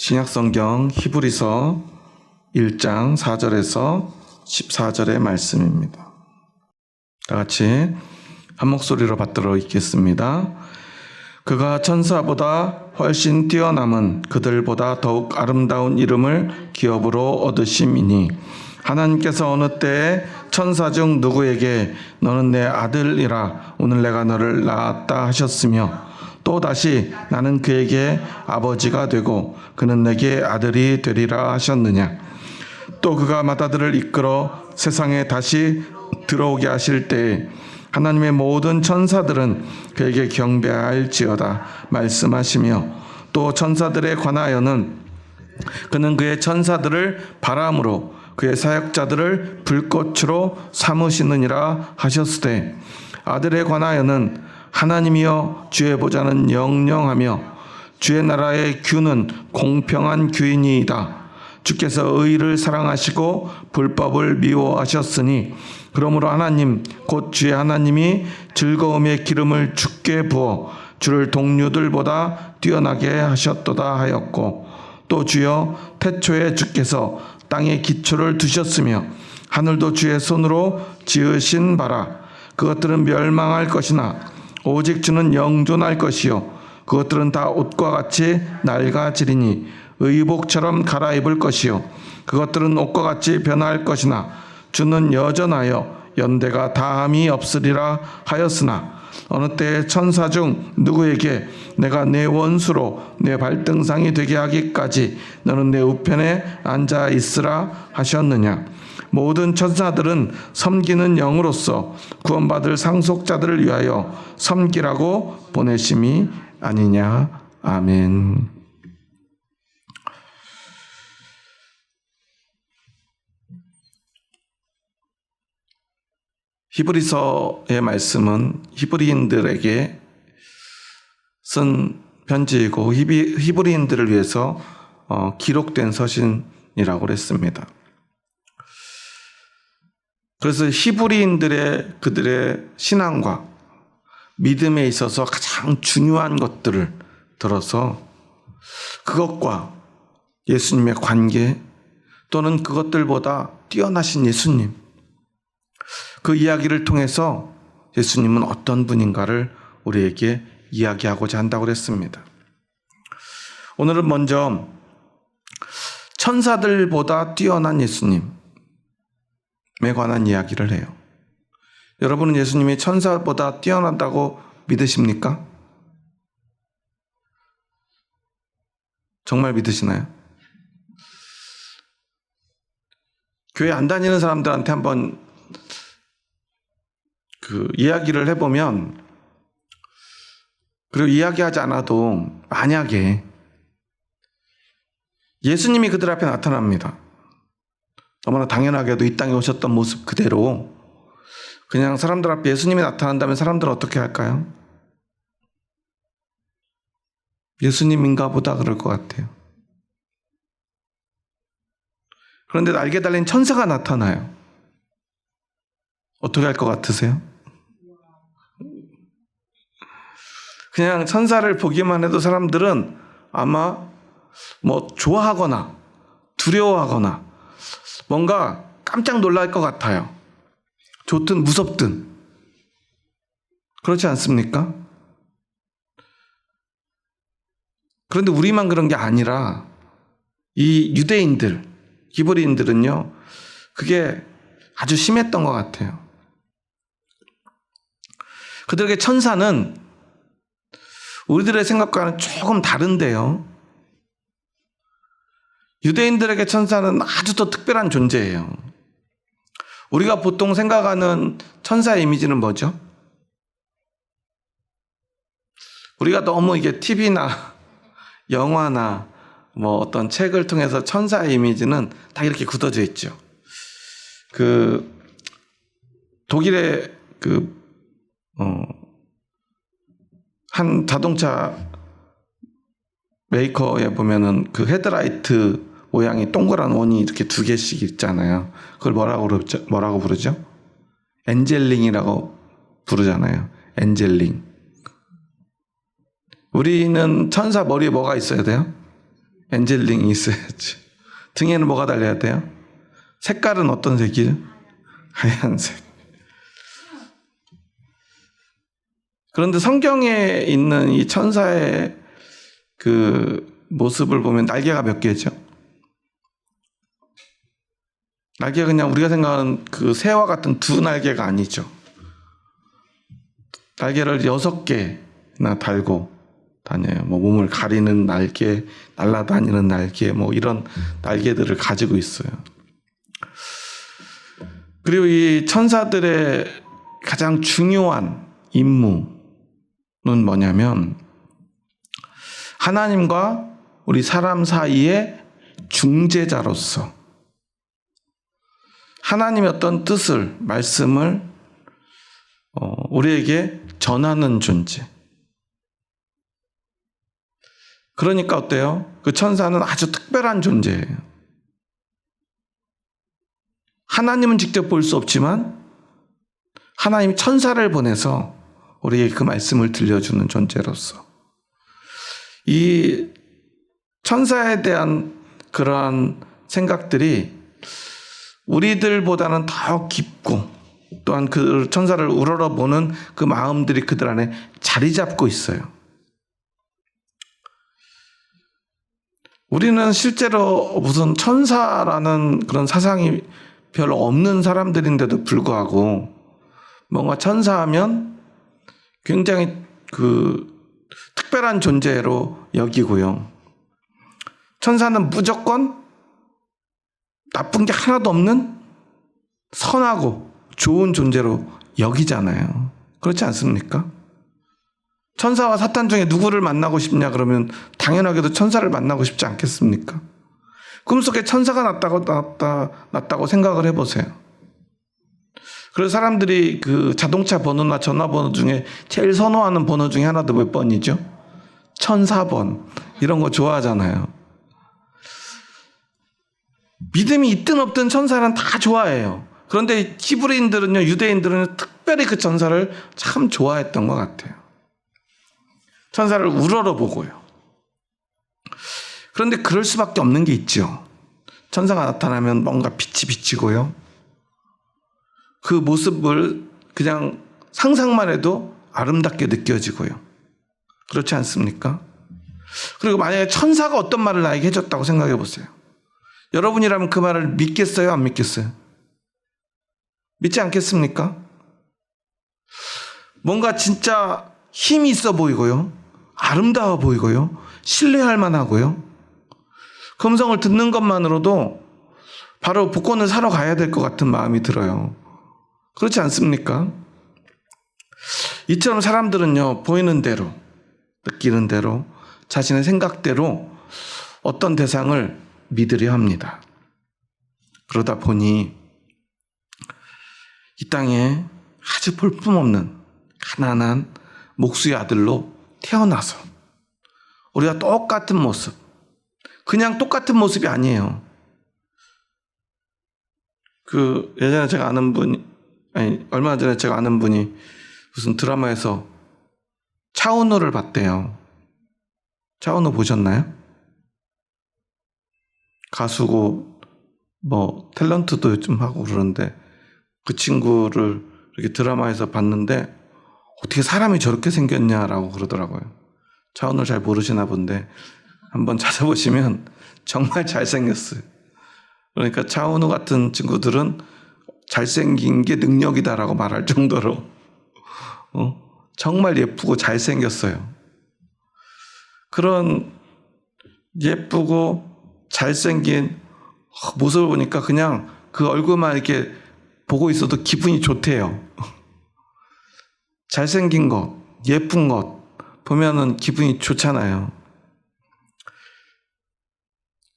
신약성경 히브리서 1장 4절에서 14절의 말씀입니다. 다 같이 한 목소리로 받들어 읽겠습니다. 그가 천사보다 훨씬 뛰어남은 그들보다 더욱 아름다운 이름을 기업으로 얻으심이니 하나님께서 어느 때에 천사 중 누구에게 너는 내 아들이라 오늘 내가 너를 낳았다 하셨으며 또 다시 나는 그에게 아버지가 되고 그는 내게 아들이 되리라 하셨느냐. 또 그가 맏아들을 이끌어 세상에 다시 들어오게 하실 때에 하나님의 모든 천사들은 그에게 경배할지어다 말씀하시며 또 천사들에 관하여는 그는 그의 천사들을 바람으로 그의 사역자들을 불꽃으로 삼으시느니라 하셨으되 아들에 관하여는 하나님이여 주의 보좌는 영영하며 주의 나라의 규는 공평한 규이니이다. 주께서 의를 사랑하시고 불법을 미워하셨으니 그러므로 하나님 곧 주의 하나님이 즐거움의 기름을 주께 부어 주를 동류들보다 뛰어나게 하셨도다 하였고 또 주여 태초에 주께서 땅에 기초를 두셨으며 하늘도 주의 손으로 지으신 바라. 그것들은 멸망할 것이나 오직 주는 영존할 것이요 그것들은 다 옷과 같이 낡아지리니 의복처럼 갈아입을 것이요 그것들은 옷과 같이 변할 것이나 주는 여전하여 연대가 다함이 없으리라 하였으나 어느 때에 천사 중 누구에게 내가 내 원수로 내 발등상이 되게 하기까지 너는 내 우편에 앉아 있으라 하셨느냐. 모든 천사들은 섬기는 영으로서 구원받을 상속자들을 위하여 섬기라고 보내심이 아니냐. 아멘. 히브리서의 말씀은 히브리인들에게 쓴 편지이고 히브리인들을 위해서 기록된 서신이라고 했습니다. 그래서 히브리인들의 그들의 신앙과 믿음에 있어서 가장 중요한 것들을 들어서 그것과 예수님의 관계 또는 그것들보다 뛰어나신 예수님, 그 이야기를 통해서 예수님은 어떤 분인가를 우리에게 이야기하고자 한다고 그랬습니다. 오늘은 먼저 천사들보다 뛰어난 예수님에 관한 이야기를 해요. 여러분은 예수님이 천사보다 뛰어난다고 믿으십니까? 정말 믿으시나요? 교회 안 다니는 사람들한테 한번 이야기를 해보면, 그리고 이야기하지 않아도 만약에 예수님이 그들 앞에 나타납니다. 너무나 당연하게도 이 땅에 오셨던 모습 그대로 그냥 사람들 앞에 예수님이 나타난다면 사람들은 어떻게 할까요? 예수님인가 보다 그럴 것 같아요. 그런데 날개 달린 천사가 나타나요. 어떻게 할 것 같으세요? 그냥 천사를 보기만 해도 사람들은 아마 좋아하거나 두려워하거나 뭔가 깜짝 놀랄 것 같아요. 좋든 무섭든. 그렇지 않습니까? 그런데 우리만 그런 게 아니라 이 유대인들, 히브리인들은요, 그게 아주 심했던 것 같아요. 그들에게 천사는 우리들의 생각과는 조금 다른데요. 유대인들에게 천사는 아주 더 특별한 존재예요. 우리가 보통 생각하는 천사의 이미지는 뭐죠? 우리가 너무 이게 TV나 영화나 어떤 책을 통해서 천사의 이미지는 다 이렇게 굳어져 있죠. 독일의 한 자동차 메이커에 보면은 그 헤드라이트 모양이 동그란 원이 이렇게 2개씩 있잖아요. 그걸 뭐라고 부르죠? 엔젤링이라고 부르잖아요. 엔젤링. 우리는 천사 머리에 뭐가 있어야 돼요? 엔젤링이 있어야지. 등에는 뭐가 달려야 돼요? 색깔은 어떤 색이죠? 하얀색. 그런데 성경에 있는 이 천사의 그 모습을 보면 날개가 몇 개죠? 날개가 그냥 우리가 생각하는 그 새와 같은 두 날개가 아니죠. 날개를 6개나 달고 다녀요. 뭐 몸을 가리는 날개, 날아다니는 날개, 뭐 이런 날개들을 가지고 있어요. 그리고 이 천사들의 가장 중요한 임무는 뭐냐면 하나님과 우리 사람 사이의 중재자로서 하나님의 어떤 뜻을, 말씀을 우리에게 전하는 존재. 그러니까 어때요? 그 천사는 아주 특별한 존재예요. 하나님은 직접 볼 수 없지만 하나님이 천사를 보내서 우리에게 그 말씀을 들려주는 존재로서 이 천사에 대한 그러한 생각들이 우리들보다는 더 깊고 또한 그 천사를 우러러보는 그 마음들이 그들 안에 자리 잡고 있어요. 우리는 실제로 무슨 천사라는 그런 사상이 별로 없는 사람들인데도 불구하고 뭔가 천사하면 굉장히 그 특별한 존재로 여기고요. 천사는 무조건 나쁜 게 하나도 없는 선하고 좋은 존재로 여기잖아요. 그렇지 않습니까? 천사와 사탄 중에 누구를 만나고 싶냐 그러면 당연하게도 천사를 만나고 싶지 않겠습니까? 꿈속에 천사가 났다고 생각을 해보세요. 그래서 사람들이 그 자동차 번호나 전화번호 중에 제일 선호하는 번호 중에 하나도 몇 번이죠? 1004번. 이런 거 좋아하잖아요. 믿음이 있든 없든 천사는 다 좋아해요. 그런데 히브리인들은요, 유대인들은 특별히 그 천사를 참 좋아했던 것 같아요. 천사를 우러러보고요. 그런데 그럴 수밖에 없는 게 있죠. 천사가 나타나면 뭔가 빛이 비치고요. 그 모습을 그냥 상상만 해도 아름답게 느껴지고요. 그렇지 않습니까? 그리고 만약에 천사가 어떤 말을 나에게 해줬다고 생각해 보세요. 여러분이라면 그 말을 믿겠어요? 안 믿겠어요? 믿지 않겠습니까? 뭔가 진짜 힘이 있어 보이고요. 아름다워 보이고요. 신뢰할 만하고요. 그 음성을 듣는 것만으로도 바로 복권을 사러 가야 될 것 같은 마음이 들어요. 그렇지 않습니까? 이처럼 사람들은요, 보이는 대로, 느끼는 대로, 자신의 생각대로 어떤 대상을 믿으려 합니다. 그러다 보니 이 땅에 아주 볼품없는 가난한 목수의 아들로 태어나서 우리가 똑같은 모습, 그냥 똑같은 모습이 아니에요. 예전에 제가 아는 분이, 얼마 전에 제가 아는 분이 무슨 드라마에서 차은우를 봤대요. 차은우 보셨나요? 가수고 뭐 탤런트도 좀 하고 그러는데 그 친구를 이렇게 드라마에서 봤는데 어떻게 사람이 저렇게 생겼냐라고 그러더라고요. 차은우를 잘 모르시나 본데 한번 찾아보시면 정말 잘생겼어요. 그러니까 차은우 같은 친구들은 잘생긴 게 능력이다라고 말할 정도로 정말 예쁘고 잘생겼어요. 그런 예쁘고 잘생긴 모습을 보니까 그냥 그 얼굴만 이렇게 보고 있어도 기분이 좋대요. 잘생긴 것, 예쁜 것 보면은 기분이 좋잖아요.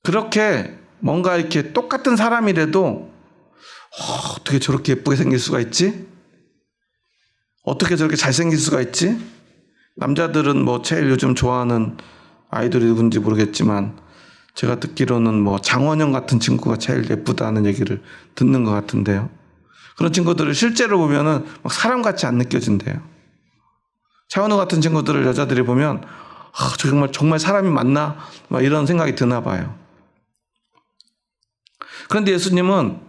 그렇게 뭔가 이렇게 똑같은 사람이라도 어떻게 저렇게 예쁘게 생길 수가 있지? 어떻게 저렇게 잘생길 수가 있지? 남자들은 뭐 제일 요즘 좋아하는 아이돌이 누군지 모르겠지만 제가 듣기로는 뭐 장원영 같은 친구가 제일 예쁘다는 얘기를 듣는 것 같은데요. 그런 친구들을 실제로 보면은 막 사람같이 안 느껴진대요. 차은우 같은 친구들을 여자들이 보면 정말 사람이 맞나? 막 이런 생각이 드나 봐요. 그런데 예수님은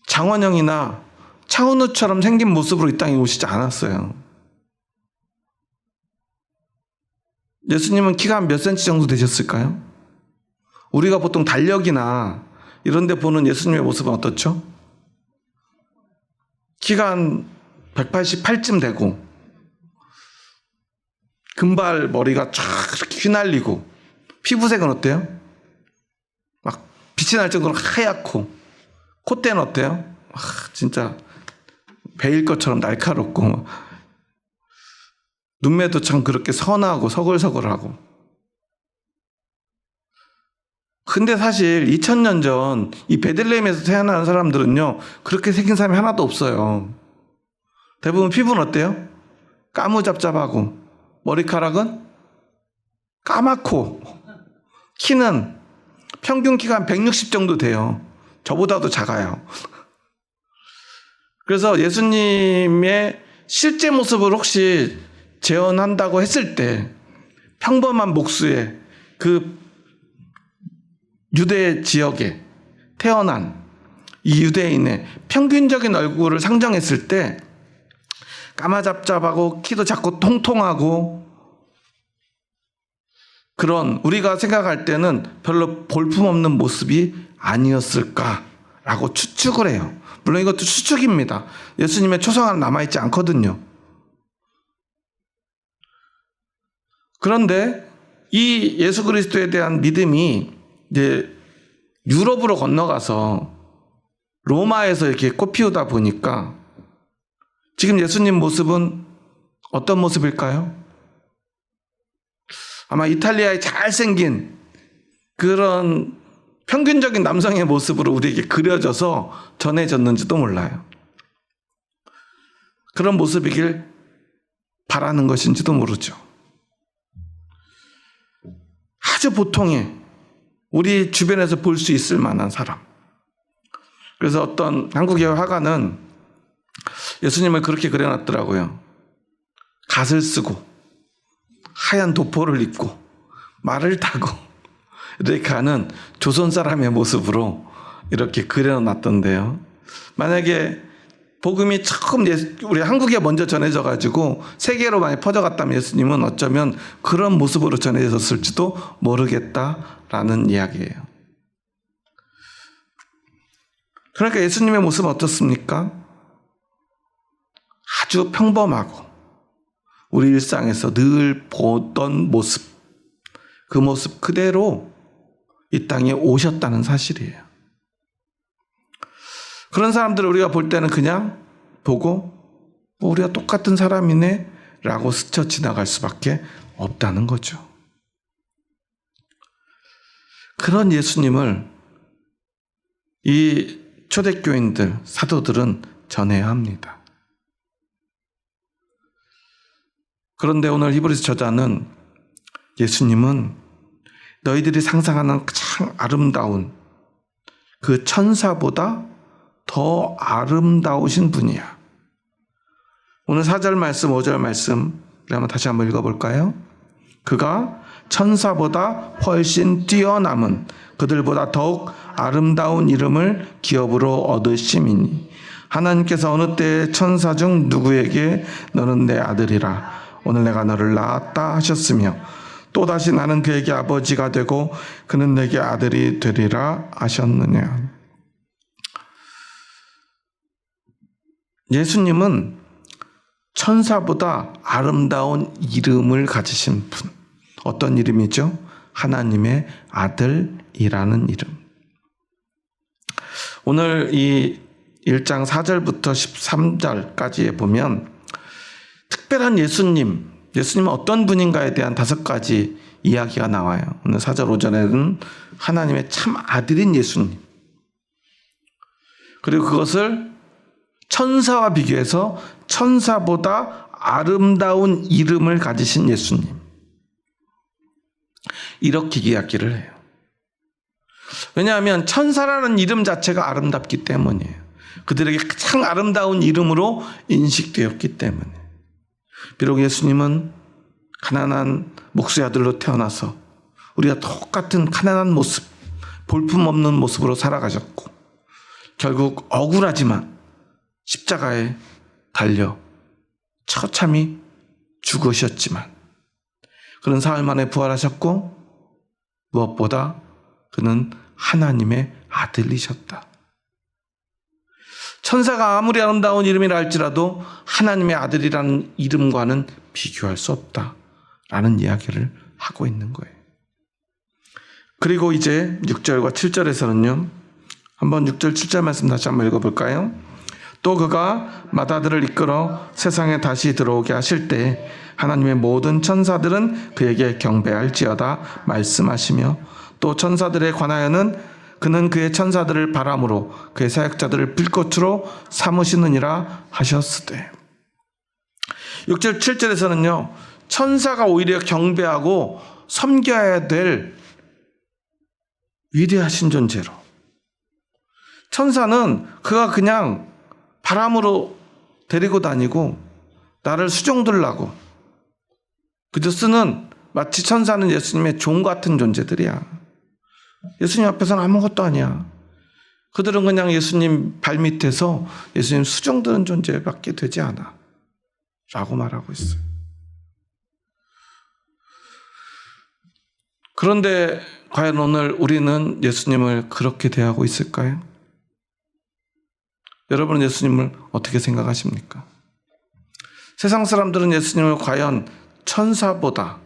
장원영이나 차은우처럼 생긴 모습으로 이 땅에 오시지 않았어요. 예수님은 키가 한 몇 센치 정도 되셨을까요? 우리가 보통 달력이나 이런 데 보는 예수님의 모습은 어떻죠? 키가 한 188쯤 되고 금발 머리가 쫙 휘날리고 피부색은 어때요? 막 빛이 날 정도로 하얗고 콧대는 어때요? 진짜 베일 것처럼 날카롭고 눈매도 참 그렇게 선하고 서글서글하고. 근데 사실 2000년 전 이 베들레헴에서 태어나는 사람들은요 그렇게 생긴 사람이 하나도 없어요. 대부분 피부는 어때요? 까무잡잡하고 머리카락은 까맣고 키는 평균 키가 한 160 정도 돼요. 저보다도 작아요. 그래서 예수님의 실제 모습을 혹시 재현한다고 했을 때 평범한 목수의 그 유대 지역에 태어난 이 유대인의 평균적인 얼굴을 상정했을 때 까마잡잡하고 키도 작고 통통하고 그런 우리가 생각할 때는 별로 볼품없는 모습이 아니었을까라고 추측을 해요. 물론 이것도 추측입니다. 예수님의 초상화는 남아있지 않거든요. 그런데 이 예수 그리스도에 대한 믿음이 이제 유럽으로 건너가서 로마에서 이렇게 꽃피우다 보니까 지금 예수님 모습은 어떤 모습일까요? 아마 이탈리아의 잘생긴 그런 평균적인 남성의 모습으로 우리에게 그려져서 전해졌는지도 몰라요. 그런 모습이길 바라는 것인지도 모르죠. 아주 보통의 우리 주변에서 볼 수 있을 만한 사람. 그래서 어떤 한국의 화가는 예수님을 그렇게 그려놨더라고요. 갓을 쓰고 하얀 도포를 입고 말을 타고 이렇게 하는 조선 사람의 모습으로 이렇게 그려놨던데요. 만약에 복음이 처음 우리 한국에 먼저 전해져 가지고 세계로 많이 퍼져갔다면 예수님은 어쩌면 그런 모습으로 전해졌을지도 모르겠다라는 이야기예요. 그러니까 예수님의 모습은 어떻습니까? 아주 평범하고 우리 일상에서 늘 보던 모습, 그 모습 그대로 이 땅에 오셨다는 사실이에요. 그런 사람들을 우리가 볼 때는 그냥 보고 우리가 똑같은 사람이네 라고 스쳐 지나갈 수밖에 없다는 거죠. 그런 예수님을 이 초대교인들, 사도들은 전해야 합니다. 그런데 오늘 히브리서 저자는 예수님은 너희들이 상상하는 가장 아름다운 그 천사보다 더 아름다우신 분이야. 오늘 4절 말씀, 5절 말씀 우리 한번 다시 한번 읽어볼까요? 그가 천사보다 훨씬 뛰어남은 그들보다 더욱 아름다운 이름을 기업으로 얻으심이니 하나님께서 어느 때에 천사 중 누구에게 너는 내 아들이라 오늘 내가 너를 낳았다 하셨으며 또다시 나는 그에게 아버지가 되고 그는 내게 아들이 되리라 하셨느냐. 예수님은 천사보다 아름다운 이름을 가지신 분. 어떤 이름이죠? 하나님의 아들이라는 이름. 오늘 이 1장 4절부터 13절까지에 보면 특별한 예수님은 어떤 분인가에 대한 5가지 이야기가 나와요. 오늘 4절 5절에는 하나님의 참 아들인 예수님, 그리고 그것을 천사와 비교해서 천사보다 아름다운 이름을 가지신 예수님, 이렇게 이야기를 해요. 왜냐하면 천사라는 이름 자체가 아름답기 때문이에요. 그들에게 가장 아름다운 이름으로 인식되었기 때문에. 비록 예수님은 가난한 목수의 아들로 태어나서 우리가 똑같은 가난한 모습, 볼품없는 모습으로 살아가셨고 결국 억울하지만 십자가에 달려 처참히 죽으셨지만 그는 사흘 만에 부활하셨고 무엇보다 그는 하나님의 아들이셨다. 천사가 아무리 아름다운 이름이라 할지라도 하나님의 아들이라는 이름과는 비교할 수 없다라는 이야기를 하고 있는 거예요. 그리고 이제 6절과 7절에서는요. 한번 6절 7절 말씀 다시 한번 읽어볼까요? 또 그가 맏아들을 이끌어 세상에 다시 들어오게 하실 때 하나님의 모든 천사들은 그에게 경배할지어다 말씀하시며 또 천사들에 관하여는 그는 그의 천사들을 바람으로 그의 사역자들을 불꽃으로 삼으시느니라 하셨으되. 6절 7절에서는요. 천사가 오히려 경배하고 섬겨야 될 위대하신 존재로, 천사는 그가 그냥 바람으로 데리고 다니고 나를 수종들라고 그저 쓰는, 마치 천사는 예수님의 종 같은 존재들이야. 예수님 앞에서는 아무것도 아니야. 그들은 그냥 예수님 발밑에서 예수님 수종드는 존재밖에 되지 않아 라고 말하고 있어요. 그런데 과연 오늘 우리는 예수님을 그렇게 대하고 있을까요? 여러분은 예수님을 어떻게 생각하십니까? 세상 사람들은 예수님을 과연 천사보다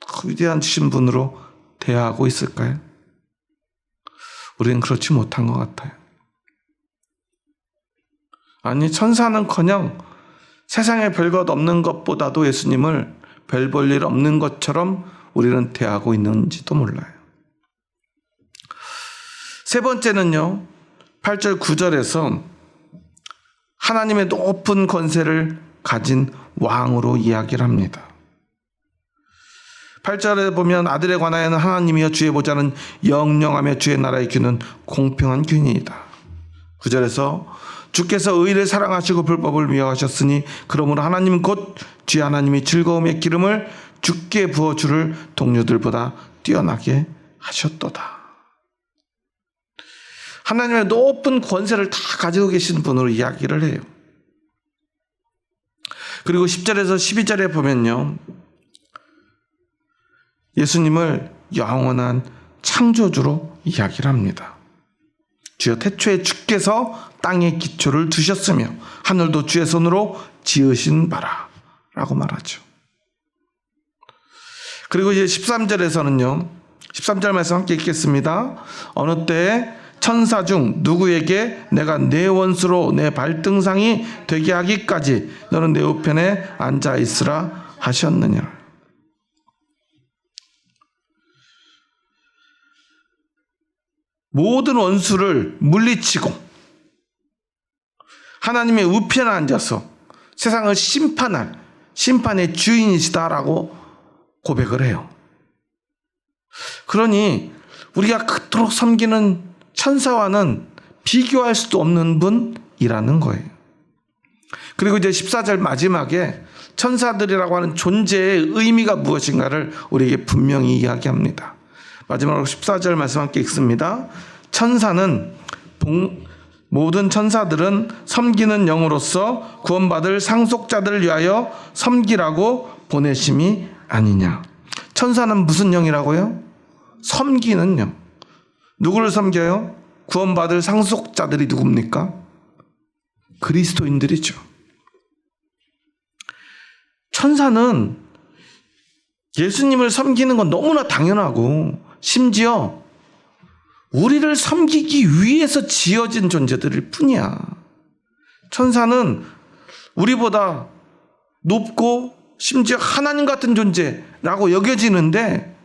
더 위대하신 분으로 대하고 있을까요? 우리는 그렇지 못한 것 같아요. 아니, 천사는커녕 세상에 별것 없는 것보다도 예수님을 별 볼 일 없는 것처럼 우리는 대하고 있는지도 몰라요. 세 번째는요, 8절 9절에서 하나님의 높은 권세를 가진 왕으로 이야기를 합니다. 8절에 보면 아들에 관하여는 하나님이여 주의 보좌는 영영하며 주의 나라의 규는 공평한 규니이다. 9절에서 주께서 의를 사랑하시고 불법을 미워하셨으니 그러므로 하나님 곧 주의 하나님이 즐거움의 기름을 주께 부어 주를 동료들보다 뛰어나게 하셨도다. 하나님의 높은 권세를 다 가지고 계신 분으로 이야기를 해요. 그리고 10절에서 12절에 보면요, 예수님을 영원한 창조주로 이야기를 합니다. 주여 태초에 주께서 땅의 기초를 두셨으며 하늘도 주의 손으로 지으신 바라 라고 말하죠. 그리고 이제 13절에서는요, 13절 말씀 함께 읽겠습니다. 어느 때에 천사 중 누구에게 내가 내 원수로 내 발등상이 되게 하기까지 너는 내 우편에 앉아 있으라 하셨느냐. 모든 원수를 물리치고 하나님의 우편에 앉아서 세상을 심판할 심판의 주인이시다라고 고백을 해요. 그러니 우리가 그토록 섬기는 천사와는 비교할 수도 없는 분이라는 거예요. 그리고 이제 14절 마지막에 천사들이라고 하는 존재의 의미가 무엇인가를 우리에게 분명히 이야기합니다. 마지막으로 14절 말씀 함께 읽습니다. 천사는 모든 천사들은 섬기는 영으로서 구원받을 상속자들을 위하여 섬기라고 보내심이 아니냐. 천사는 무슨 영이라고요? 섬기는 영. 누구를 섬겨요? 구원받을 상속자들이 누굽니까? 그리스도인들이죠. 천사는 예수님을 섬기는 건 너무나 당연하고 심지어 우리를 섬기기 위해서 지어진 존재들일 뿐이야. 천사는 우리보다 높고 심지어 하나님 같은 존재라고 여겨지는데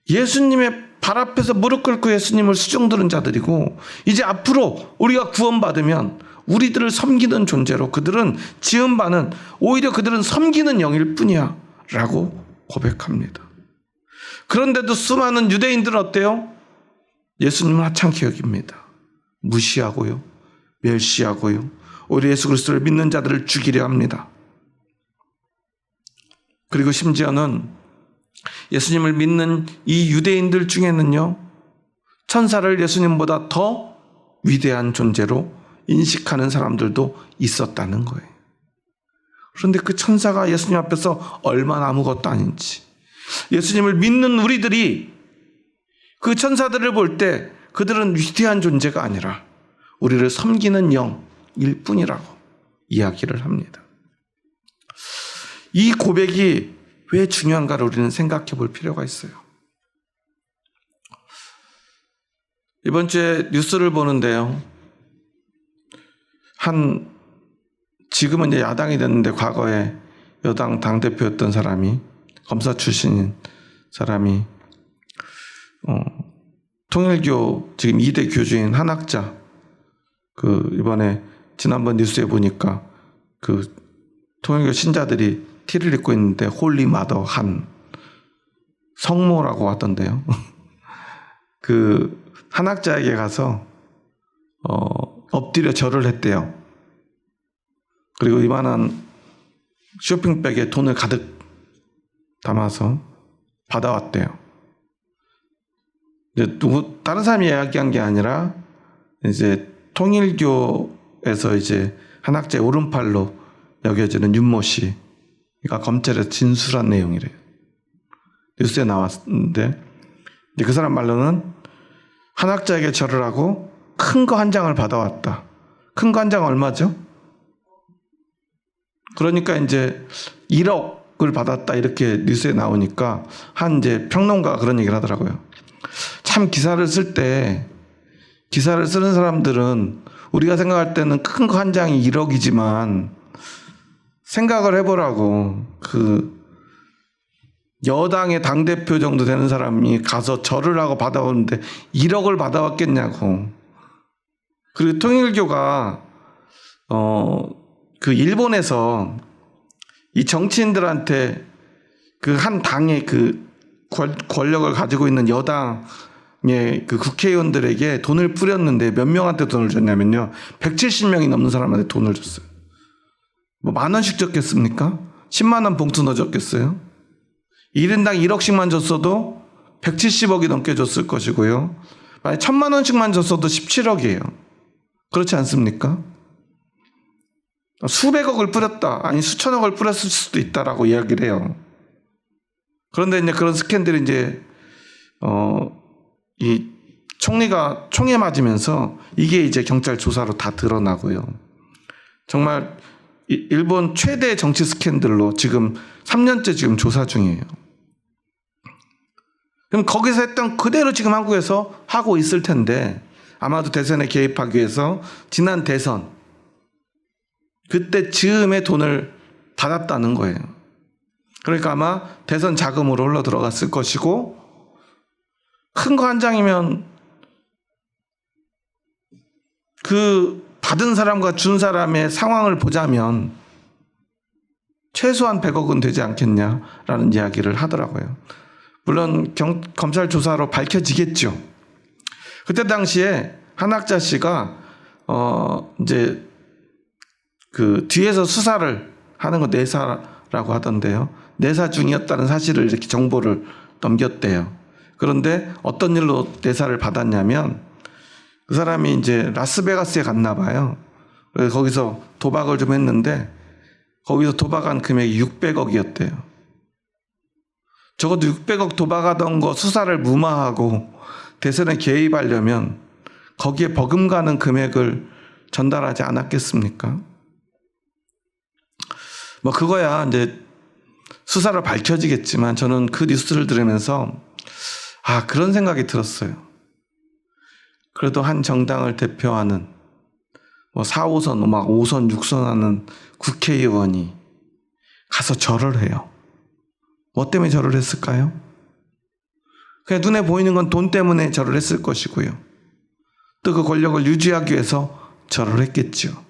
예수님의 발 앞에서 무릎 꿇고 예수님을 수종드는 자들이고 이제 앞으로 우리가 구원받으면 우리들을 섬기는 존재로 그들은 지음받는, 오히려 그들은 섬기는 영일 뿐이야 라고 고백합니다. 그런데도 수많은 유대인들은 어때요? 예수님을 하찮게 여깁니다. 무시하고요, 멸시하고요, 오히려 예수 그리스도를 믿는 자들을 죽이려 합니다. 그리고 심지어는 예수님을 믿는 이 유대인들 중에는요, 천사를 예수님보다 더 위대한 존재로 인식하는 사람들도 있었다는 거예요. 그런데 그 천사가 예수님 앞에서 얼마나 아무것도 아닌지, 예수님을 믿는 우리들이 그 천사들을 볼 때 그들은 위대한 존재가 아니라 우리를 섬기는 영일 뿐이라고 이야기를 합니다. 이 고백이 왜 중요한가를 우리는 생각해 볼 필요가 있어요. 이번 주에 뉴스를 보는데요, 지금은 이제 야당이 됐는데 과거에 여당 당대표였던 사람이, 검사 출신인 사람이 통일교 지금 2대 교주인 한학자, 이번에 지난번 뉴스에 보니까 통일교 신자들이 티를 입고 있는데 홀리 마더 한 성모라고 하던데요. 한학자에게 가서 엎드려 절을 했대요. 그리고 이만한 쇼핑백에 돈을 가득 담아서 받아왔대요. 이제 다른 사람이 이야기한 게 아니라 이제 통일교에서 이제 한학자의 오른팔로 여겨지는 윤모 씨가 검찰에 진술한 내용이래요. 뉴스에 나왔는데, 이제 그 사람 말로는 한학자에게 절을 하고 큰 거 한 장을 받아왔다. 큰 거 한 장 얼마죠? 그러니까 이제 1억을 받았다, 이렇게 뉴스에 나오니까 이제 평론가가 그런 얘기를 하더라고요. 참 기사를 쓰는 사람들은 우리가 생각할 때는 큰 거 한 장이 1억이지만 생각을 해보라고. 여당의 당대표 정도 되는 사람이 가서 절을 하고 받아오는데 1억을 받아왔겠냐고. 그리고 통일교가 일본에서 이 정치인들한테 한 당의 권력을 가지고 있는 여당의 국회의원들에게 돈을 뿌렸는데 몇 명한테 돈을 줬냐면요, 170명이 넘는 사람한테 돈을 줬어요. 뭐 10,000원씩 줬겠습니까? 10만 원 봉투 넣어줬겠어요? 1인당 1억씩만 줬어도 170억이 넘게 줬을 것이고요. 만약 1,000만 원씩만 줬어도 17억이에요. 그렇지 않습니까? 수백억을 뿌렸다, 아니 수천억을 뿌렸을 수도 있다라고 이야기를 해요. 그런데 이제 그런 스캔들이 이제 이 총리가 총에 맞으면서 이게 이제 경찰 조사로 다 드러나고요. 정말 일본 최대 정치 스캔들로 지금 3년째 지금 조사 중이에요. 그럼 거기서 했던 그대로 지금 한국에서 하고 있을 텐데, 아마도 대선에 개입하기 위해서 지난 대선 그때 즈음에 돈을 받았다는 거예요. 그러니까 아마 대선 자금으로 흘러 들어갔을 것이고, 큰 거 한 장이면 받은 사람과 준 사람의 상황을 보자면 최소한 100억은 되지 않겠냐라는 이야기를 하더라고요. 물론 검찰 조사로 밝혀지겠죠. 그때 당시에 한학자 씨가 이제 뒤에서 수사를 하는 거 내사라고 하던데요, 내사 중이었다는 사실을 이렇게 정보를 넘겼대요. 그런데 어떤 일로 내사를 받았냐면, 그 사람이 이제 라스베가스에 갔나 봐요. 그래서 거기서 도박을 좀 했는데 거기서 도박한 금액이 600억이었대요. 적어도 600억 도박하던 거 수사를 무마하고 대선에 개입하려면 거기에 버금가는 금액을 전달하지 않았겠습니까? 뭐 그거야 이제 수사로 밝혀지겠지만, 저는 그 뉴스를 들으면서 그런 생각이 들었어요. 그래도 한 정당을 대표하는 4, 5선, 5선, 6선 하는 국회의원이 가서 절을 해요. 뭐 때문에 절을 했을까요? 그냥 눈에 보이는 건 돈 때문에 절을 했을 것이고요. 또 그 권력을 유지하기 위해서 절을 했겠죠.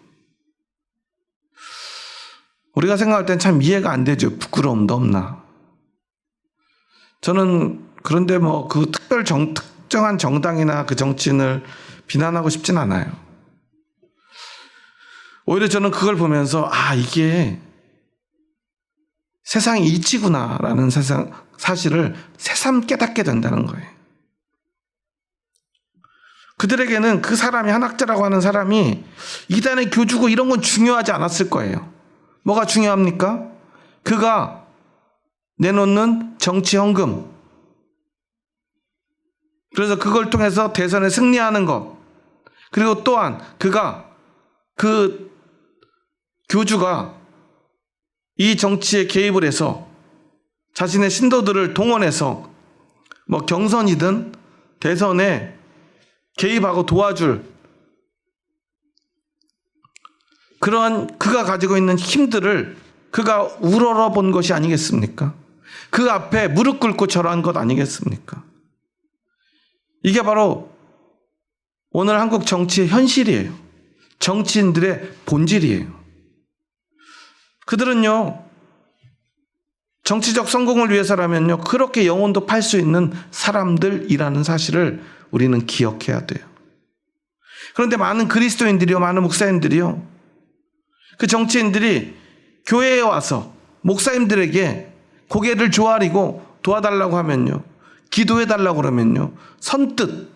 우리가 생각할 땐 참 이해가 안 되죠. 부끄러움도 없나. 저는 그런데 특정한 정당이나 그 정치인을 비난하고 싶진 않아요. 오히려 저는 그걸 보면서 이게 세상이 이치구나라는 사실을 새삼 깨닫게 된다는 거예요. 그들에게는 그 사람이, 한학자라고 하는 사람이 이단의 교주고 이런 건 중요하지 않았을 거예요. 뭐가 중요합니까? 그가 내놓는 정치 헌금, 그래서 그걸 통해서 대선에 승리하는 것, 그리고 또한 그 교주가 이 정치에 개입을 해서 자신의 신도들을 동원해서 뭐 경선이든 대선에 개입하고 도와줄 그러한 그가 가지고 있는 힘들을 그가 우러러 본 것이 아니겠습니까? 그 앞에 무릎 꿇고 절한 것 아니겠습니까? 이게 바로 오늘 한국 정치의 현실이에요. 정치인들의 본질이에요. 그들은요, 정치적 성공을 위해서라면요, 그렇게 영혼도 팔 수 있는 사람들이라는 사실을 우리는 기억해야 돼요. 그런데 많은 그리스도인들이요, 많은 목사님들이요, 그 정치인들이 교회에 와서 목사님들에게 고개를 조아리고 도와달라고 하면요, 기도해달라고 그러면요, 선뜻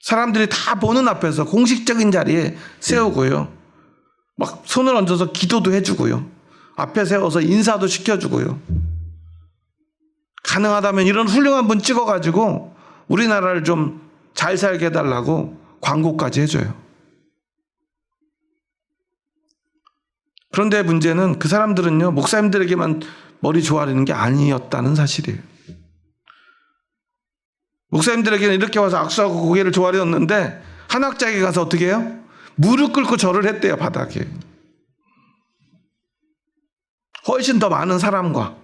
사람들이 다 보는 앞에서 공식적인 자리에 세우고요, 막 손을 얹어서 기도도 해주고요, 앞에 세워서 인사도 시켜주고요, 가능하다면 이런 훌륭한 분 찍어가지고 우리나라를 좀 잘 살게 해달라고 광고까지 해줘요. 그런데 문제는 그 사람들은요, 목사님들에게만 머리 조아리는 게 아니었다는 사실이에요. 목사님들에게는 이렇게 와서 악수하고 고개를 조아렸는데 한학자에게 가서 어떻게 해요? 무릎 꿇고 절을 했대요, 바닥에. 훨씬 더 많은 사람과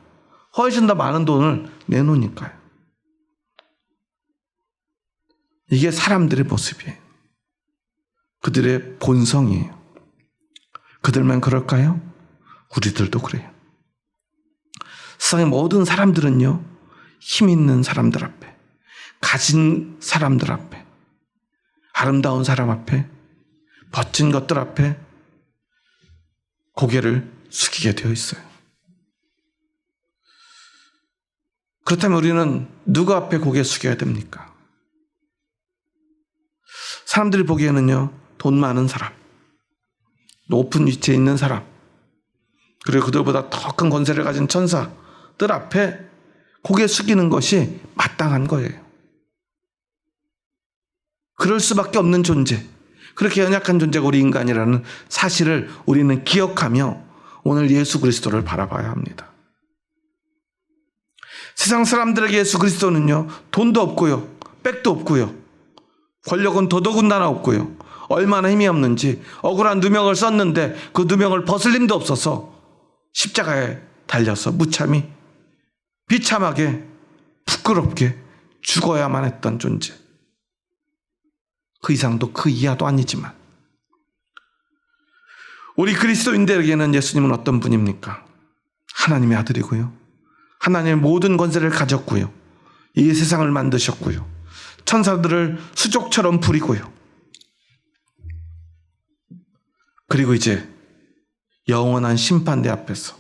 훨씬 더 많은 돈을 내놓으니까요. 이게 사람들의 모습이에요. 그들의 본성이에요. 그들만 그럴까요? 우리들도 그래요. 세상의 모든 사람들은요, 힘 있는 사람들 앞에, 가진 사람들 앞에, 아름다운 사람 앞에, 멋진 것들 앞에 고개를 숙이게 되어 있어요. 그렇다면 우리는 누구 앞에 고개 숙여야 됩니까? 사람들이 보기에는요, 돈 많은 사람, 높은 위치에 있는 사람, 그리고 그들보다 더 큰 권세를 가진 천사들 앞에 고개 숙이는 것이 마땅한 거예요. 그럴 수밖에 없는 존재, 그렇게 연약한 존재가 우리 인간이라는 사실을 우리는 기억하며 오늘 예수 그리스도를 바라봐야 합니다. 세상 사람들에게 예수 그리스도는요, 돈도 없고요, 백도 없고요, 권력은 더더군다나 없고요, 얼마나 힘이 없는지 억울한 누명을 썼는데 그 누명을 벗을 힘도 없어서 십자가에 달려서 무참히 비참하게 부끄럽게 죽어야만 했던 존재. 그 이상도 그 이하도 아니지만 우리 그리스도인들에게는 예수님은 어떤 분입니까? 하나님의 아들이고요, 하나님의 모든 권세를 가졌고요, 이 세상을 만드셨고요, 천사들을 수족처럼 부리고요, 그리고 이제 영원한 심판대 앞에서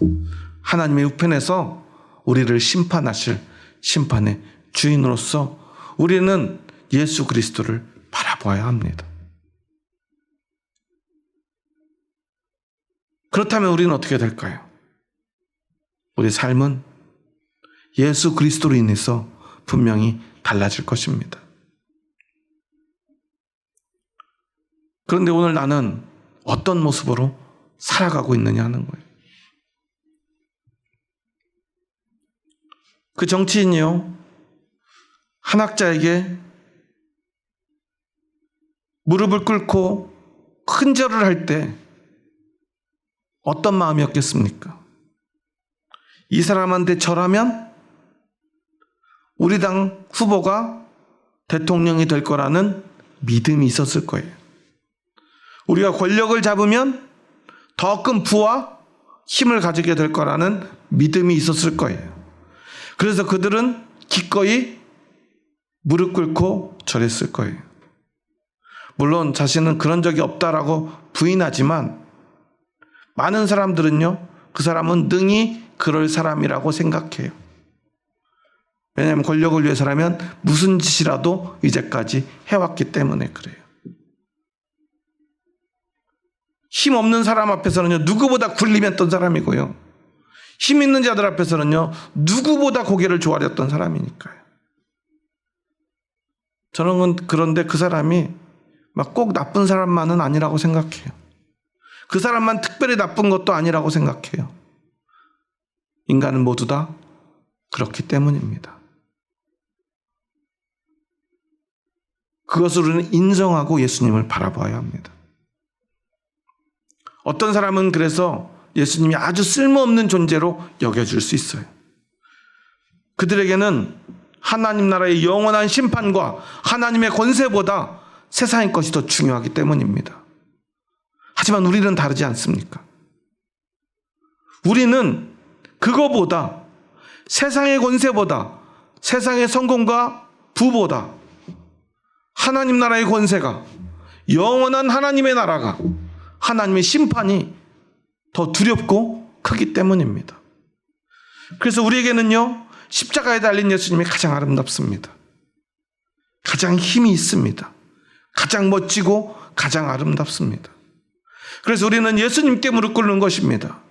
하나님의 우편에서 우리를 심판하실 심판의 주인으로서 우리는 예수 그리스도를 바라봐야 합니다. 그렇다면 우리는 어떻게 될까요? 우리 삶은 예수 그리스도로 인해서 분명히 달라질 것입니다. 그런데 오늘 나는 어떤 모습으로 살아가고 있느냐 하는 거예요. 그 정치인이요, 한학자에게 무릎을 꿇고 큰 절을 할 때 어떤 마음이었겠습니까? 이 사람한테 절하면 우리 당 후보가 대통령이 될 거라는 믿음이 있었을 거예요. 우리가 권력을 잡으면 더 큰 부와 힘을 가지게 될 거라는 믿음이 있었을 거예요. 그래서 그들은 기꺼이 무릎 꿇고 절했을 거예요. 물론 자신은 그런 적이 없다라고 부인하지만 많은 사람들은요, 그 사람은 능히 그럴 사람이라고 생각해요. 왜냐하면 권력을 위해서라면 무슨 짓이라도 이제까지 해왔기 때문에 그래요. 힘없는 사람 앞에서는요, 누구보다 군림했던 사람이고요. 힘 있는 자들 앞에서는요, 누구보다 고개를 조아렸던 사람이니까요. 저는 그런데 그 사람이 막 꼭 나쁜 사람만은 아니라고 생각해요. 그 사람만 특별히 나쁜 것도 아니라고 생각해요. 인간은 모두 다 그렇기 때문입니다. 그것을 우리는 인정하고 예수님을 바라봐야 합니다. 어떤 사람은 그래서 예수님이 아주 쓸모없는 존재로 여겨질 수 있어요. 그들에게는 하나님 나라의 영원한 심판과 하나님의 권세보다 세상의 것이 더 중요하기 때문입니다. 하지만 우리는 다르지 않습니까? 우리는 그거보다, 세상의 권세보다, 세상의 성공과 부보다 하나님 나라의 권세가, 영원한 하나님의 나라가, 하나님의 심판이 더 두렵고 크기 때문입니다. 그래서 우리에게는요, 십자가에 달린 예수님이 가장 아름답습니다. 가장 힘이 있습니다. 가장 멋지고 가장 아름답습니다. 그래서 우리는 예수님께 무릎 꿇는 것입니다.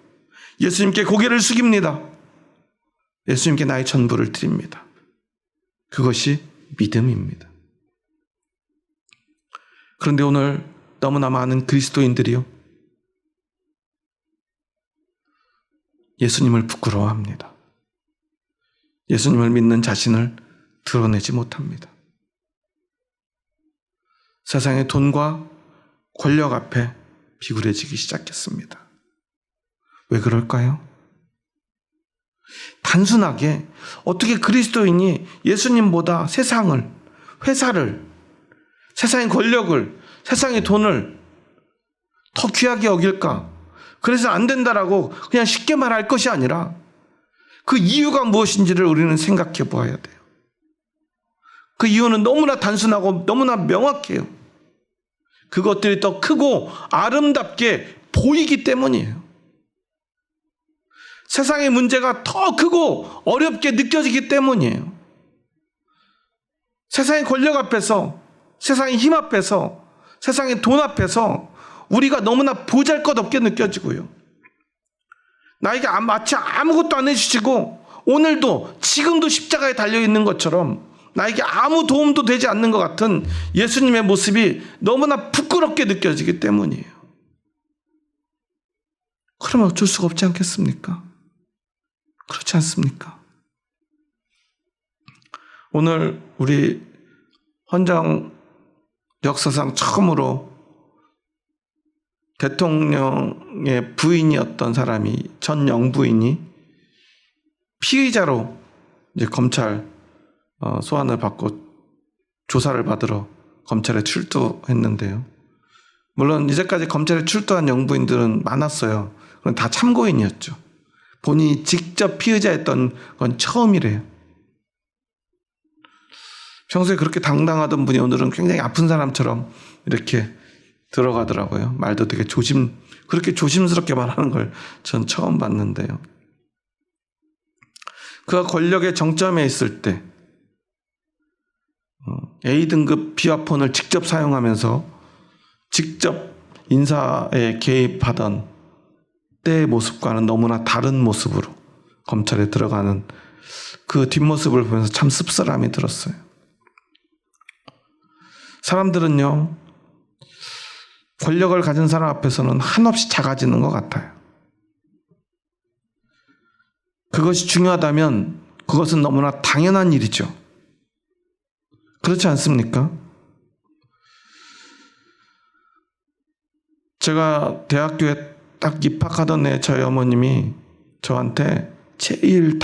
예수님께 고개를 숙입니다. 예수님께 나의 전부를 드립니다. 그것이 믿음입니다. 그런데 오늘 너무나 많은 그리스도인들이요, 예수님을 부끄러워합니다. 예수님을 믿는 자신을 드러내지 못합니다. 세상의 돈과 권력 앞에 비굴해지기 시작했습니다. 왜 그럴까요? 단순하게 어떻게 그리스도인이 예수님보다 세상을, 회사를, 세상의 권력을, 세상의 돈을 더 귀하게 여길까? 그래서 안 된다라고 그냥 쉽게 말할 것이 아니라 그 이유가 무엇인지를 우리는 생각해 보아야 돼요. 그 이유는 너무나 단순하고 너무나 명확해요. 그것들이 더 크고 아름답게 보이기 때문이에요. 세상의 문제가 더 크고 어렵게 느껴지기 때문이에요. 세상의 권력 앞에서, 세상의 힘 앞에서, 세상의 돈 앞에서 우리가 너무나 보잘것없게 느껴지고요. 나에게 마치 아무것도 안 해주시고 오늘도 지금도 십자가에 달려있는 것처럼 나에게 아무 도움도 되지 않는 것 같은 예수님의 모습이 너무나 부끄럽게 느껴지기 때문이에요. 그러면 어쩔 수가 없지 않겠습니까? 그렇지 않습니까? 오늘 우리 헌정 역사상 처음으로 대통령의 부인이었던 사람이, 전 영부인이 피의자로 이제 검찰 소환을 받고 조사를 받으러 검찰에 출두했는데요. 물론 이제까지 검찰에 출두한 영부인들은 많았어요. 그건 다 참고인이었죠. 본인이 직접 피의자였던 건 처음이래요. 평소에 그렇게 당당하던 분이 오늘은 굉장히 아픈 사람처럼 이렇게 들어가더라고요. 말도 되게 그렇게 조심스럽게 말하는 걸 전 처음 봤는데요. 그가 권력의 정점에 있을 때 A등급 비화폰을 직접 사용하면서 직접 인사에 개입하던 때의 모습과는 너무나 다른 모습으로 검찰에 들어가는 그 뒷모습을 보면서 참 씁쓸함이 들었어요. 사람들은요, 권력을 가진 사람 앞에서는 한없이 작아지는 것 같아요. 그것이 중요하다면 그것은 너무나 당연한 일이죠. 그렇지 않습니까? 제가 대학교에 딱 입학하던 해 저희 어머님이 저한테 제일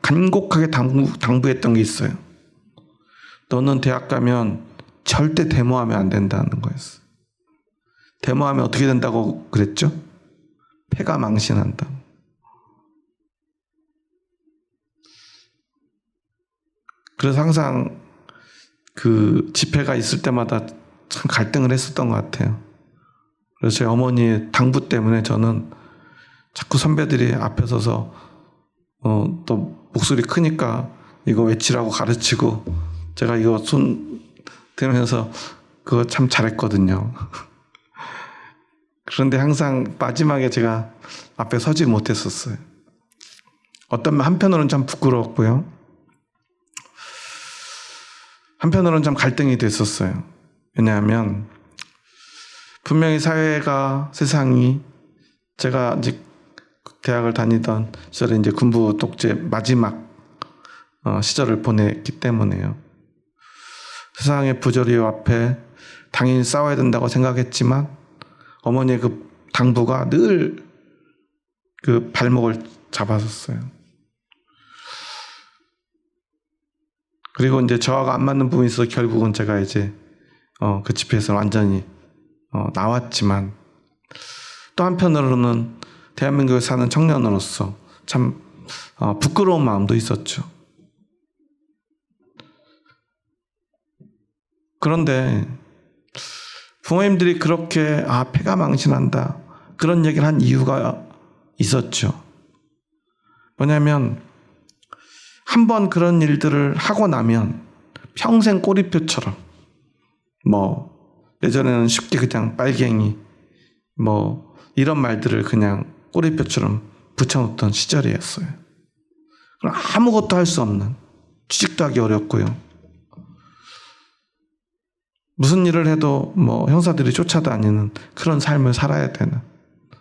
간곡하게 당부했던 게 있어요. 너는 대학 가면 절대 데모하면 안 된다는 거였어요. 데모하면 어떻게 된다고 그랬죠? 패가 망신한다. 그래서 항상 그 집회가 있을 때마다 참 갈등을 했었던 것 같아요. 그래서 제 어머니의 당부 때문에 저는 자꾸 선배들이 앞에 서서 또 목소리 크니까 이거 외치라고 가르치고 제가 이거 손 대면서 그거 참 잘했거든요. 그런데 항상 마지막에 제가 앞에 서지 못했었어요. 어떤 한편으로는 참 부끄러웠고요. 한편으로는 참 갈등이 됐었어요. 왜냐하면 분명히 사회가 세상이 제가 아직 대학을 다니던 시절에 이제 군부 독재 마지막 시절을 보냈기 때문에요. 세상의 부조리 앞에 당연히 싸워야 된다고 생각했지만 어머니의 그 당부가 늘 그 발목을 잡았었어요. 그리고 이제 저하고 안 맞는 부분이 있어서 결국은 제가 이제 그 집회에서 완전히 나왔지만 또 한편으로는 대한민국에 사는 청년으로서 참 부끄러운 마음도 있었죠. 그런데 부모님들이 그렇게 패가 망신한다 그런 얘기를 한 이유가 있었죠. 뭐냐면 한번 그런 일들을 하고 나면 평생 꼬리표처럼 예전에는 쉽게 그냥 빨갱이 이런 말들을 그냥 꼬리표처럼 붙여놓던 시절이었어요. 그럼 아무것도 할 수 없는, 취직도 하기 어렵고요. 무슨 일을 해도 형사들이 쫓아다니는 그런 삶을 살아야 되는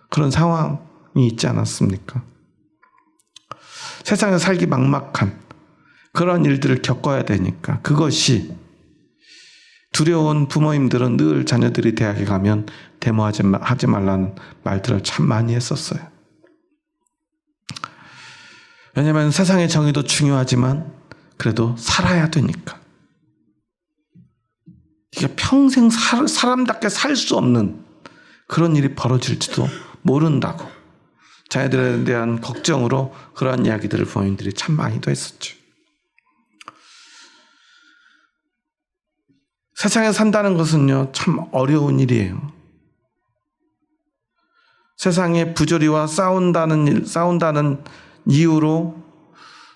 그런 상황이 있지 않았습니까? 세상에 살기 막막한 그런 일들을 겪어야 되니까 그것이 두려운 부모님들은 늘 자녀들이 대학에 가면 데모하지 말라는 말들을 참 많이 했었어요. 왜냐하면 세상의 정의도 중요하지만 그래도 살아야 되니까. 이게 평생 사람답게 살 수 없는 그런 일이 벌어질지도 모른다고 자녀들에 대한 걱정으로 그러한 이야기들을 부모님들이 참 많이도 했었죠. 세상에 산다는 것은요 참 어려운 일이에요. 세상의 부조리와 싸운다는 이유로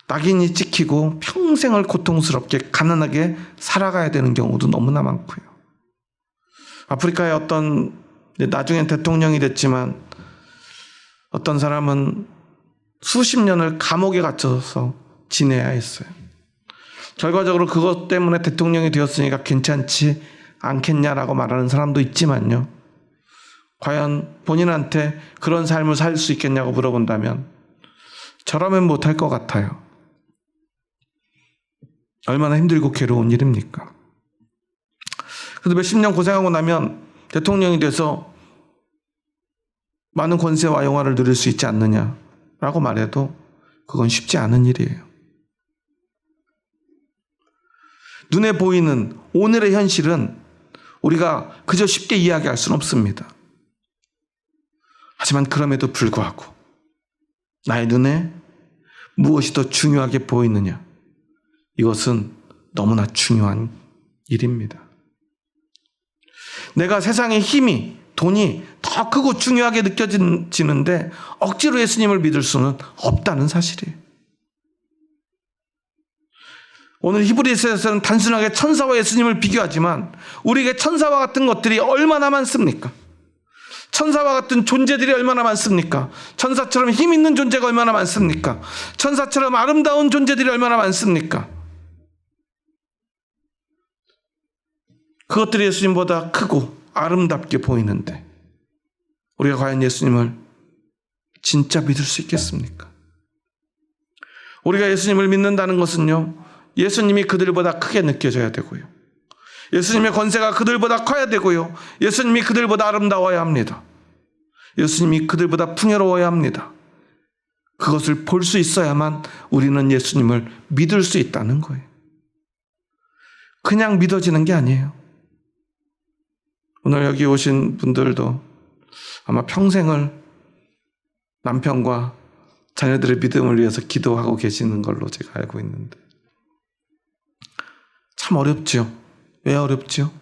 낙인이 찍히고 평생을 고통스럽게 가난하게 살아가야 되는 경우도 너무나 많고요. 아프리카의 나중엔 대통령이 됐지만 어떤 사람은 수십 년을 감옥에 갇혀서 지내야 했어요. 결과적으로 그것 때문에 대통령이 되었으니까 괜찮지 않겠냐라고 말하는 사람도 있지만요. 과연 본인한테 그런 삶을 살 수 있겠냐고 물어본다면 저라면 못할 것 같아요. 얼마나 힘들고 괴로운 일입니까? 그래도 몇십 년 고생하고 나면 대통령이 돼서 많은 권세와 영화를 누릴 수 있지 않느냐라고 말해도 그건 쉽지 않은 일이에요. 눈에 보이는 오늘의 현실은 우리가 그저 쉽게 이야기할 수는 없습니다. 하지만 그럼에도 불구하고 나의 눈에 무엇이 더 중요하게 보이느냐, 이것은 너무나 중요한 일입니다. 내가 세상의 힘이, 돈이 더 크고 중요하게 느껴지는데 억지로 예수님을 믿을 수는 없다는 사실이에요. 오늘 히브리서에서는 단순하게 천사와 예수님을 비교하지만 우리에게 천사와 같은 것들이 얼마나 많습니까? 천사와 같은 존재들이 얼마나 많습니까? 천사처럼 힘 있는 존재가 얼마나 많습니까? 천사처럼 아름다운 존재들이 얼마나 많습니까? 그것들이 예수님보다 크고 아름답게 보이는데 우리가 과연 예수님을 진짜 믿을 수 있겠습니까? 우리가 예수님을 믿는다는 것은요, 예수님이 그들보다 크게 느껴져야 되고요. 예수님의 권세가 그들보다 커야 되고요. 예수님이 그들보다 아름다워야 합니다. 예수님이 그들보다 풍요로워야 합니다. 그것을 볼 수 있어야만 우리는 예수님을 믿을 수 있다는 거예요. 그냥 믿어지는 게 아니에요. 오늘 여기 오신 분들도 아마 평생을 남편과 자녀들의 믿음을 위해서 기도하고 계시는 걸로 제가 알고 있는데 참 어렵죠. 왜 어렵죠?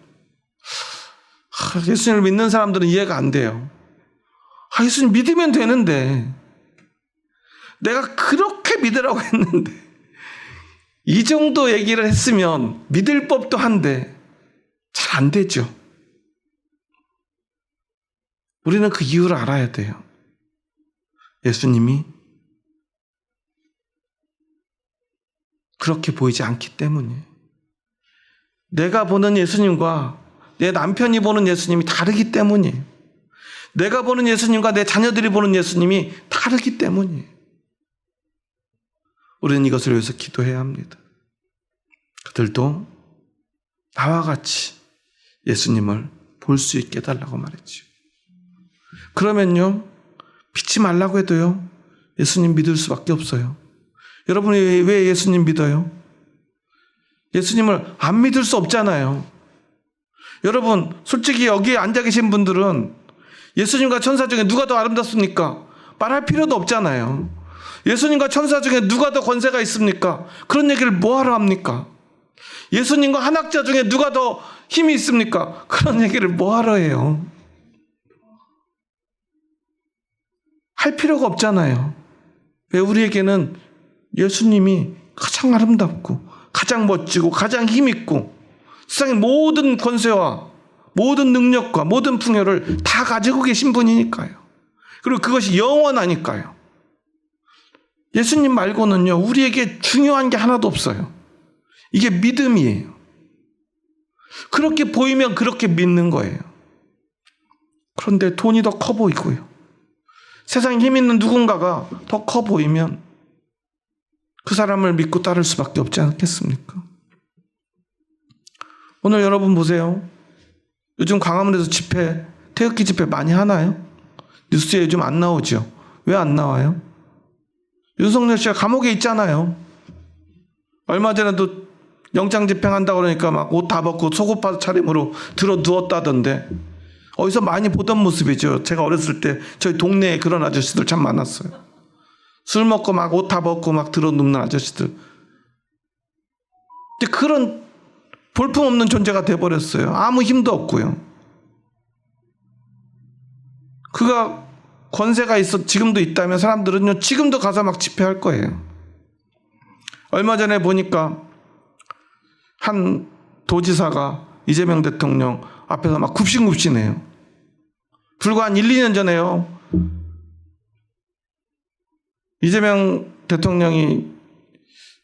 예수님을 믿는 사람들은 이해가 안 돼요. 예수님 믿으면 되는데 내가 그렇게 믿으라고 했는데 이 정도 얘기를 했으면 믿을 법도 한데 잘 안 되죠. 우리는 그 이유를 알아야 돼요. 예수님이 그렇게 보이지 않기 때문이에요. 내가 보는 예수님과 내 남편이 보는 예수님이 다르기 때문이에요. 내가 보는 예수님과 내 자녀들이 보는 예수님이 다르기 때문이에요. 우리는 이것을 위해서 기도해야 합니다. 그들도 나와 같이 예수님을 볼 수 있게 해달라고 말했죠. 그러면요, 믿지 말라고 해도요, 예수님 믿을 수밖에 없어요. 여러분이 왜 예수님 믿어요? 예수님을 안 믿을 수 없잖아요. 여러분, 솔직히 여기에 앉아 계신 분들은 예수님과 천사 중에 누가 더 아름답습니까? 말할 필요도 없잖아요. 예수님과 천사 중에 누가 더 권세가 있습니까? 그런 얘기를 뭐하러 합니까? 예수님과 한학자 중에 누가 더 힘이 있습니까? 그런 얘기를 뭐하러 해요? 할 필요가 없잖아요. 왜? 우리에게는 예수님이 가장 아름답고 가장 멋지고 가장 힘있고 세상의 모든 권세와 모든 능력과 모든 풍요를 다 가지고 계신 분이니까요. 그리고 그것이 영원하니까요. 예수님 말고는요, 우리에게 중요한 게 하나도 없어요. 이게 믿음이에요. 그렇게 보이면 그렇게 믿는 거예요. 그런데 돈이 더 커 보이고요, 세상에 힘 있는 누군가가 더 커 보이면 그 사람을 믿고 따를 수밖에 없지 않겠습니까? 오늘 여러분 보세요. 요즘 광화문에서 집회, 태극기 집회 많이 하나요? 뉴스에 요즘 안 나오죠. 왜 안 나와요? 윤석열 씨가 감옥에 있잖아요. 얼마 전에도 영장 집행한다고 그러니까 막 옷 다 벗고 속옷 차림으로 들어 누웠다던데, 어디서 많이 보던 모습이죠. 제가 어렸을 때 저희 동네에 그런 아저씨들 참 많았어요. 술 먹고 막 옷 다 벗고 막 들어 눕는 아저씨들. 근데 그런 볼품없는 존재가 돼버렸어요. 아무 힘도 없고요. 그가 권세가 있어 지금도 있다면 사람들은요, 지금도 가서 막 집회할 거예요. 얼마 전에 보니까 한 도지사가 이재명 대통령 앞에서 막 굽신굽신해요. 불과 한 1, 2년 전에요, 이재명 대통령이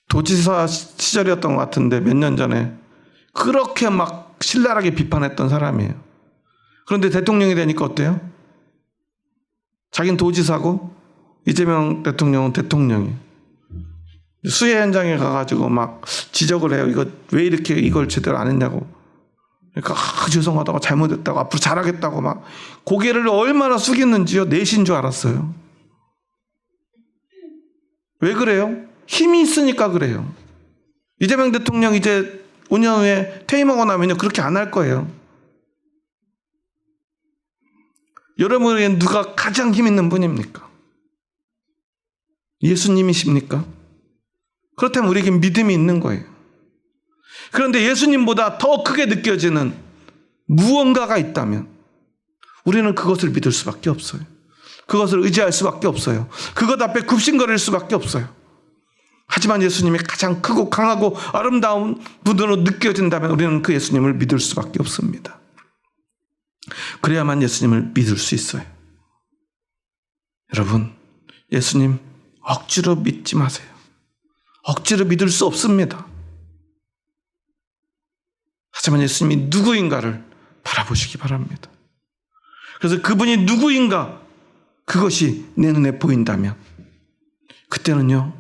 도지사 시절이었던 것 같은데 몇 년 전에 그렇게 막 신랄하게 비판했던 사람이에요. 그런데 대통령이 되니까 어때요? 자기는 도지사고 이재명 대통령은 대통령이에요. 수해 현장에 가가지고 막 지적을 해요. 이거 왜 이렇게 이걸 제대로 안 했냐고. 그러니까 죄송하다고, 잘못했다고, 앞으로 잘하겠다고 막 고개를 얼마나 숙였는지요. 내신 줄 알았어요. 왜 그래요? 힘이 있으니까 그래요. 이재명 대통령 이제 5년 후에 퇴임하고 나면요, 그렇게 안 할 거예요. 여러분에게 누가 가장 힘 있는 분입니까? 예수님이십니까? 그렇다면 우리에게 믿음이 있는 거예요. 그런데 예수님보다 더 크게 느껴지는 무언가가 있다면 우리는 그것을 믿을 수밖에 없어요. 그것을 의지할 수밖에 없어요. 그것 앞에 굽신거릴 수밖에 없어요. 하지만 예수님이 가장 크고 강하고 아름다운 분으로 느껴진다면 우리는 그 예수님을 믿을 수밖에 없습니다. 그래야만 예수님을 믿을 수 있어요. 여러분, 예수님 억지로 믿지 마세요. 억지로 믿을 수 없습니다. 하지만 예수님이 누구인가를 바라보시기 바랍니다. 그래서 그분이 누구인가, 그것이 내 눈에 보인다면 그때는요,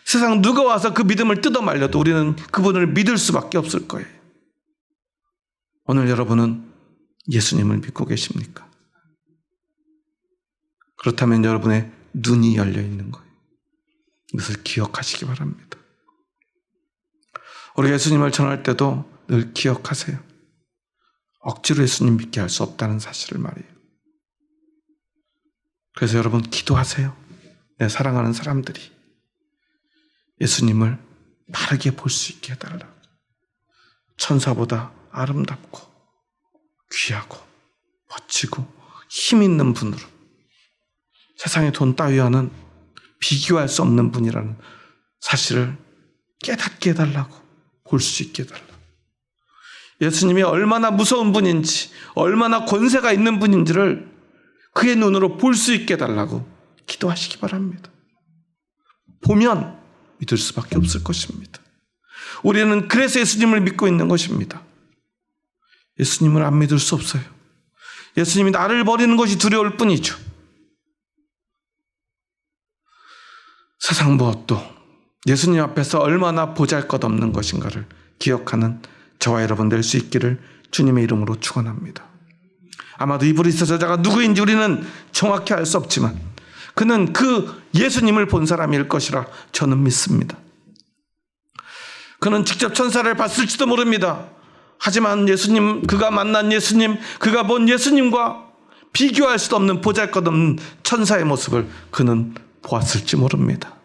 세상 누가 와서 그 믿음을 뜯어 말려도 우리는 그분을 믿을 수밖에 없을 거예요. 오늘 여러분은 예수님을 믿고 계십니까? 그렇다면 여러분의 눈이 열려 있는 거예요. 이것을 기억하시기 바랍니다. 우리 예수님을 전할 때도 늘 기억하세요. 억지로 예수님 믿게 할 수 없다는 사실을 말이에요. 그래서 여러분 기도하세요. 내 사랑하는 사람들이 예수님을 바르게 볼 수 있게 해달라. 천사보다 아름답고 귀하고 멋지고 힘 있는 분으로, 세상의 돈 따위와는 비교할 수 없는 분이라는 사실을 깨닫게 해달라고, 볼 수 있게 해달라고. 예수님이 얼마나 무서운 분인지, 얼마나 권세가 있는 분인지를 그의 눈으로 볼 수 있게 해달라고 기도하시기 바랍니다. 보면 믿을 수밖에 없을 것입니다. 우리는 그래서 예수님을 믿고 있는 것입니다. 예수님을 안 믿을 수 없어요. 예수님이 나를 버리는 것이 두려울 뿐이죠. 세상 무엇도 예수님 앞에서 얼마나 보잘것없는 것인가를 기억하는 저와 여러분 될 수 있기를 주님의 이름으로 축원합니다. 아마도 이 브리스 저자가 누구인지 우리는 정확히 알 수 없지만 그는 그 예수님을 본 사람일 것이라 저는 믿습니다. 그는 직접 천사를 봤을지도 모릅니다. 하지만 예수님, 그가 만난 예수님, 그가 본 예수님과 비교할 수 없는 보잘것없는 천사의 모습을 그는 보았을지 모릅니다.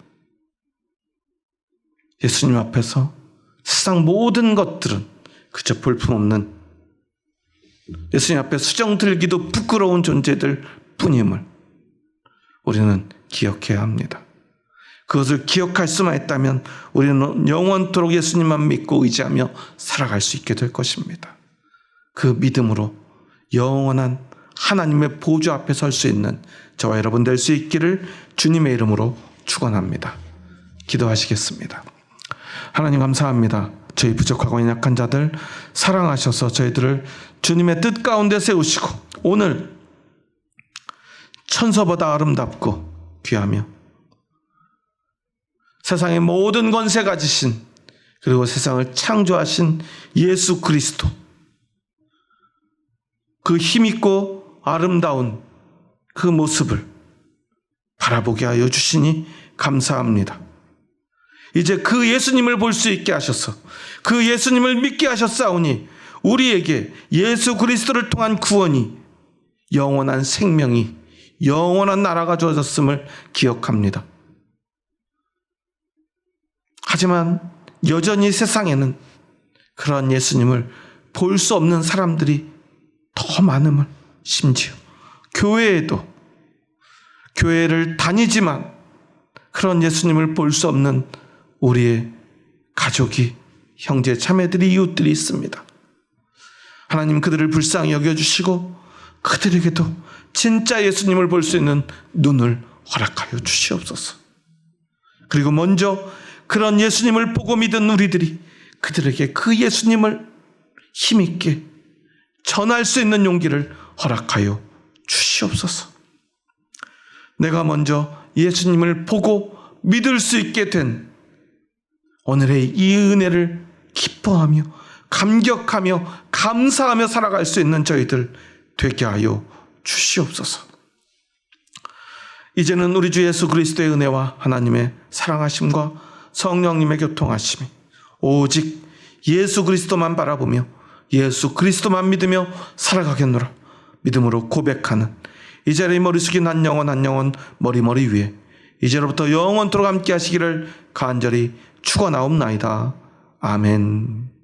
예수님 앞에서 세상 모든 것들은 그저 볼품없는, 예수님 앞에 수정 들기도 부끄러운 존재들 뿐임을 우리는 기억해야 합니다. 그것을 기억할 수만 있다면 우리는 영원토록 예수님만 믿고 의지하며 살아갈 수 있게 될 것입니다. 그 믿음으로 영원한 하나님의 보좌 앞에 설 수 있는 저와 여러분 될 수 있기를 주님의 이름으로 축원합니다. 기도하시겠습니다. 하나님 감사합니다. 저희 부족하고 연약한 자들 사랑하셔서 저희들을 주님의 뜻 가운데 세우시고 오늘 천사보다 아름답고 귀하며 세상의 모든 권세 가지신, 그리고 세상을 창조하신 예수 그리스도, 그 힘있고 아름다운 그 모습을 바라보게 하여 주시니 감사합니다. 이제 그 예수님을 볼 수 있게 하셔서 그 예수님을 믿게 하셨사오니 우리에게 예수 그리스도를 통한 구원이, 영원한 생명이, 영원한 나라가 주어졌음을 기억합니다. 하지만 여전히 세상에는 그런 예수님을 볼 수 없는 사람들이 더 많음을, 심지어 교회에도, 교회를 다니지만 그런 예수님을 볼 수 없는 우리의 가족이, 형제 자매들이, 이웃들이 있습니다. 하나님 그들을 불쌍히 여겨주시고 그들에게도 진짜 예수님을 볼 수 있는 눈을 허락하여 주시옵소서. 그리고 먼저 그런 예수님을 보고 믿은 우리들이 그들에게 그 예수님을 힘있게 전할 수 있는 용기를 허락하여 주시옵소서. 내가 먼저 예수님을 보고 믿을 수 있게 된 오늘의 이 은혜를 기뻐하며 감격하며 감사하며 살아갈 수 있는 저희들 되게 하여 주시옵소서. 이제는 우리 주 예수 그리스도의 은혜와 하나님의 사랑하심과 성령님의 교통하심이 오직 예수 그리스도만 바라보며 예수 그리스도만 믿으며 살아가겠노라 믿음으로 고백하는 이 자리에 머리 숙인 한 영혼 머리 위에 이제로부터 영원토록 함께 하시기를 간절히 축원하옵나이다. 아멘.